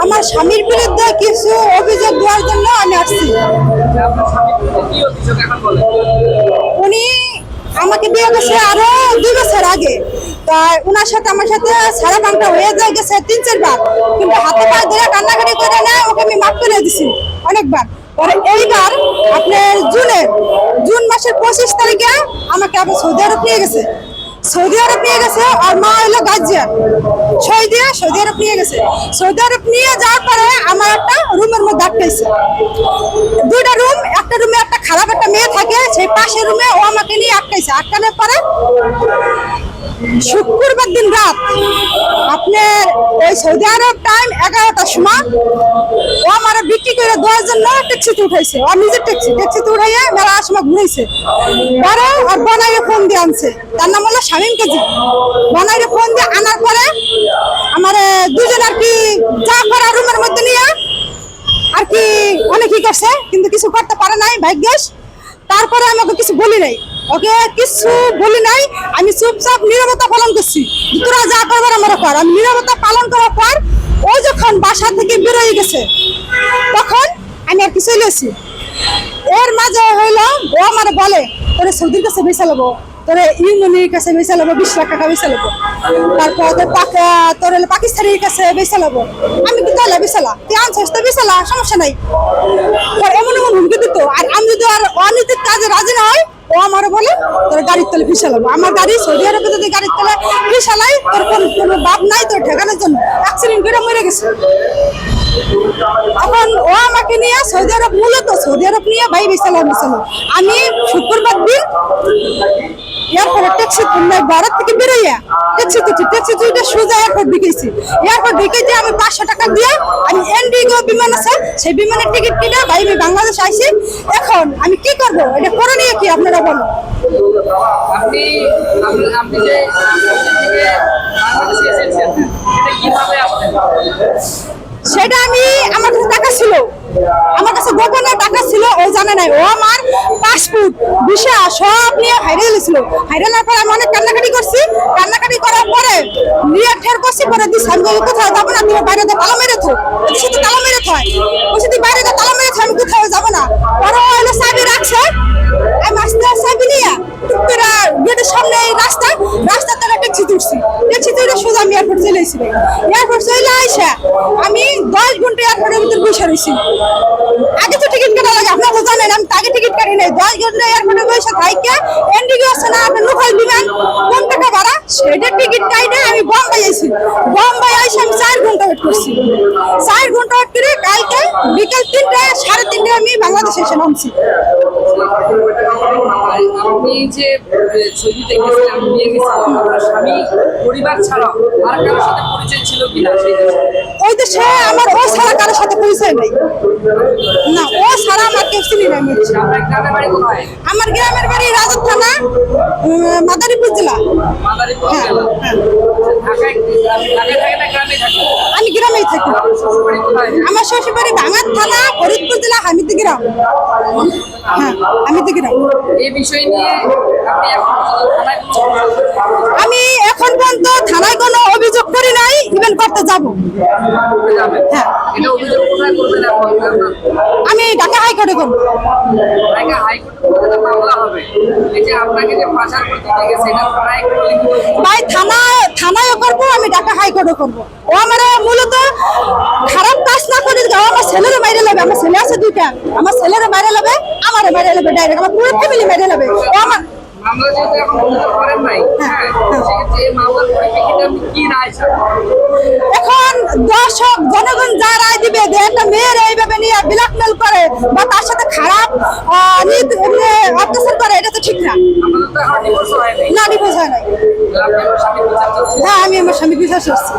আমার স্বামীর বিরুদ্ধে কিছু অভিযোগ দেওয়ার জন্য আমি আসছি। উনি আমাকে বিয়ে করছে আরো 2 বছর আগে, তাই ওনার সাথে আমার সাথে সারা কামটা হয়ে যায় গেছে 3-4 বার, কিন্তু হাতে পা ধরে কান্নাকাটি করে না, ওকে আমি মাফ করে দিছি অনেকবার। পরে এইবার আপনার জুন মাসের 25 তারিখে আমাকে আবার সৌদি আরব নিয়ে গেছে। আর মা হলো গাজিয়া, সৌদি আরব নিয়ে গেছে। সৌদি আরব নিয়ে যাওয়ার পরে আমার একটা রুমের মধ্যে আটকাইছে। 2টা রুম, একটা রুমে একটা খারাপ একটা মেয়ে থাকে, সেই পাশের রুমে ও আমাকে নিয়ে আটকাইছে। আটকানোর পরে শুক্রবার দিন রাত আপনার ওই সৌদি আরব টাইম 11টার সময় ও আমার বিক্রি করে দেওয়ার জন্য ট্যাক্সিতে উঠাইছে। ও নিজের ট্যাক্সিতে উঠাইয়া মেলা সময় ঘুরাইছে। পরে আর বনাইয়ে ফোন দিয়ে আনছে, তার নাম হলো শামীম কেজি। বনাইয়ে ফোন দিয়ে আনার পরে আমার দুজন আর কি যা করা রুমের মধ্যে নিয়ে আর কি অনেকই করছে, কিন্তু কিছু করতে পারে নাই ভাগ্যেশ। তারপরে আমি ওকে কিছু বলি নাই, আমি চুপচাপ নীরবতা পালন করছি। তোরা যা করবার আমার কর। আমি নীরবতা পালন করার পর ও যখন বাসা থেকে বেরোয় গেছে তখন আমি আর কি চলে আসি। এর মাঝে হইলো ও আমার বলে, তোরে সৌদির কাছে বেচা লবো, তোরে ইউনিয়নের কাছে বেচা লবো, 20 লাখ টাকা বেচা লবো, তারপর তোর পাকিস্তানের কাছে বেচা লবো। আমি কি তাহলে বেচালা, তুই আনছিস তো বেচালা, সমস্যা নাই। এমন হুমকি দিত। আর আমি যদি আর অনৈতিক কাজে রাজি না হয়, ও আমার বলে তোর গাড়ির তলে ফিসালাবো। আমার গাড়ি সৌদি আরবে যদি গাড়ির তলে ফিসালাই, তোর কোনো বাপ নাই তোর ঠেকানোর জন্য। অ্যাক্সিডেন্ট করে মরে গেছে। এখন ও আমাকে নিয়ে মূলত সৌদি আরব নিয়ে ভাই বিসালাম। আমি শুক্রবার দিন এয়ারপোর্টে ট্যাক্সি ভারত থেকে বেরোইয়া ট্যাক্সি দুইটা সোজা এয়ারপোর্ট ঢুকেছি। এয়ারপোর্ট ঢুকেছি আমি 500 টাকা দিয়ে আমি এন্ডিগো বিমান আছে, সেই বিমানের টিকিট কিনে ভাই আমি বাংলাদেশ আইছি। এখন আমি কি করব, এটা করে নিয়ে কি আপনারা বলো। আপনি যে বাংলাদেশে এসেছেন, এটা কিভাবে আসলেন? সেটা আমার কাছে টাকা ছিল, আমার কাছে গোপনে টাকা ছিল, ও জানে নাই। ও আমার পাসপোর্ট ভিসা সব নিয়ে হারিয়ে গেছিল। হারিয়ে পরে আমি অনেক কান্নাকাটি করছি। কান্নাকাটি করার পরে নিয়ে ঠের করছি, পরে দিস আমি কোথাও যাবো না, তুমি বাইরে তালা মেরে থো, শুধু তালা মেরে থয়, তুই বাইরে তালা মেরে থো, আমি কোথাও যাবো না। পরে ও হলো চাবি রাখছে, আমি আসতে চাবি নিয়ে তোরা গেটের সামনে রাস্তা তারা ট্যাক্সি তুলছি। ট্যাক্সি তুলে সোজা আমি এয়ারপোর্ট চলে এসেছি। এয়ারপোর্ট চলে আইসা আমি 10 ঘন্টা এয়ারপোর্টের ভিতরে বসে রয়েছি। আগে তো টিকিট কাটা লাগে, আপনারা জানেন, আমি আগে টিকিট কাটি নাই। 10 ঘন্টা এয়ারপোর্টে বসে থাইকা এন্ডিগো আছে না আপনার লোকাল বিমান, কোন টাকা ভাড়া সেটা টিকিট কাটে আমি বোম্বাই আইছি। বোম্বাই আইসা আমি 4 ঘন্টা ওয়েট করছি। 4 ঘন্টা ওয়েট করে কালকে বিকাল 3টায় 3:30 আমি বাংলাদেশে এসে নামছি। আপনি যে ছবিতে গেছিলেন, নিয়ে গেছিলেন, আপনার স্বামী পরিবার ছাড়া আর কারোর সাথে পরিচয় ছিল কিনা সেই দেশে? ওই দেশে আমার ও ছাড়া কারোর সাথে পরিচয় নাই, না ও ছাড়া আমার কেউ চিনি না। আপনার গ্রামের বাড়ি কোথায়? আমার গ্রামের বাড়ি রাজত থানা, মাদারীপুর জেলা। মাদারীপুর জেলা। ঢাকায় থাকে না গ্রামে থাকে? আমি গ্রামেই থাকি। শ্বশুরবাড়ি কোথায়? আমার শ্বশুর বাড়ি ভাঙার থানা, ফরিদপুর জেলা, হামিদি গ্রাম। হ্যাঁ, হামিদি গ্রাম। এই বিষয় নিয়ে আপনি এখন থানায় আমি এখন পর্যন্ত থানায় কোনো অভিযোগ করি নাই, ইভেন করতে যাব। হ্যাঁ, এটা অভিযোগ কোথায় করবেন এখন? আমি ঢাকা হাইকোর্টে করবো। ঢাকা হাইকোর্টে মামলা হবে। এই যে আপনাকে যে পাচার করতে নিয়ে গেছে, এটা থানায় ভাই থানায়ও করবো, আমি ঢাকা হাইকোর্টে করবো। ও আমার মূলত খারাপ কাজ না করে আমার ছেলেরও মাইরে নেবে। আমার ছেলে আছে 2টা, আমার ছেলেরও মাইরে নেবে, আমারও মাইরে নেবে, ডাইরেক্ট আমার পুরো ফ্যামিলি মাইরে নেবে। ও আমার মামলা যেহেতু এখন অভিযোগ করেন নাই, হ্যাঁ, সেক্ষেত্রে এই মামলার পরিপ্রেক্ষিতে আপনি কি রায় চান? এখন দর্শক জনগণ যা রায় দিবে, যে একটা মেয়ের এইভাবে নিয়ে ব্ল্যাকমেল করে বা তার সাথে খারাপ অত্যাচার করে, এটা তো ঠিক না। আপনাদের তো এখন ডিভোর্স হয় নাই। না, ডিভোর্স হয় নাই। আপনি আমার স্বামীর বিচার চাচ্ছেন? হ্যাঁ, আমি আমার স্বামী বিশ্বাস করছি,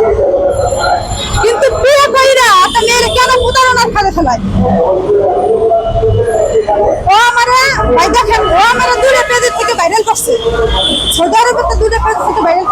কিন্তু বিয়ে কইরা একটা মেয়ের কেন প্রতারণার ফাঁদে ফেলায়? ও আমার ভাই দেখেন, ও আমার 2টা পেজ থেকে ভাইরাল করছে। সৌদি আরবে তো 2টা পেজ থেকে ভাইরাল